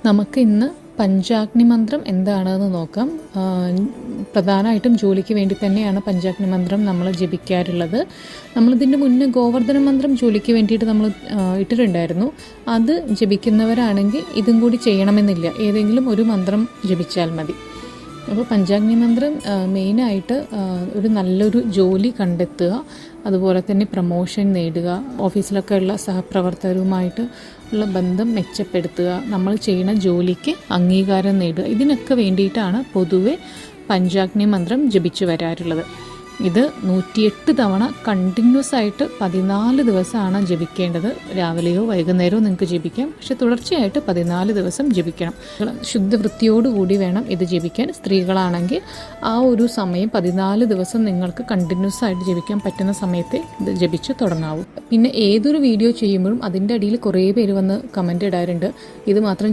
നമുക്ക് ഇന്ന് പഞ്ചാഗ്നി മന്ത്രം എന്താണെന്ന് നോക്കാം. പ്രധാനമായിട്ടും ജോലിക്ക് വേണ്ടി തന്നെയാണ് പഞ്ചാഗ്നി മന്ത്രം നമ്മൾ ജപിക്കാറുള്ളത്. നമ്മളിതിൻ്റെ മുന്നേ ഗോവർദ്ധന മന്ത്രം ജോലിക്ക് വേണ്ടിയിട്ട് നമ്മൾ ഇട്ടിട്ടുണ്ടായിരുന്നു. അത് ജപിക്കുന്നവരാണെങ്കിൽ ഇതും കൂടി ചെയ്യണമെന്നില്ല, ഏതെങ്കിലും ഒരു മന്ത്രം ജപിച്ചാൽ മതി. അപ്പോൾ പഞ്ചാഗ്നി മന്ത്രം മെയിനായിട്ട് ഒരു നല്ലൊരു ജോലി കണ്ടെത്തുക, അതുപോലെ തന്നെ പ്രമോഷൻ നേടുക, ഓഫീസിലൊക്കെ ഉള്ള സഹപ്രവർത്തകരുമായിട്ട് ഉള്ള ബന്ധം മെച്ചപ്പെടുത്തുക, നമ്മൾ ചെയ്യുന്ന ജോലിക്ക് അംഗീകാരം നേടുക, ഇതിനൊക്കെ വേണ്ടിയിട്ടാണ് പൊതുവെ പഞ്ചാഗ്നി മന്ത്രം ജപിച്ചു വരാറുള്ളത്. ഇത് 108 തവണ കണ്ടിന്യൂസ് ആയിട്ട് 14 ദിവസമാണ് ജപിക്കേണ്ടത്. രാവിലെയോ വൈകുന്നേരമോ നിങ്ങൾക്ക് ജപിക്കാം, പക്ഷെ തുടർച്ചയായിട്ട് 14 ദിവസം ജപിക്കണം. ശുദ്ധവൃത്തിയോടുകൂടി വേണം ഇത് ജപിക്കാൻ. സ്ത്രീകളാണെങ്കിൽ ആ ഒരു സമയം 14 ദിവസം നിങ്ങൾക്ക് കണ്ടിന്യൂസ് ആയിട്ട് ജപിക്കാൻ പറ്റുന്ന സമയത്ത് ഇത് ജപിച്ച് തുടങ്ങാവൂ. പിന്നെ ഏതൊരു വീഡിയോ ചെയ്യുമ്പോഴും അതിൻ്റെ അടിയിൽ കുറേ പേര് വന്ന് കമൻ്റ് ഇടാറുണ്ട്, ഇത് മാത്രം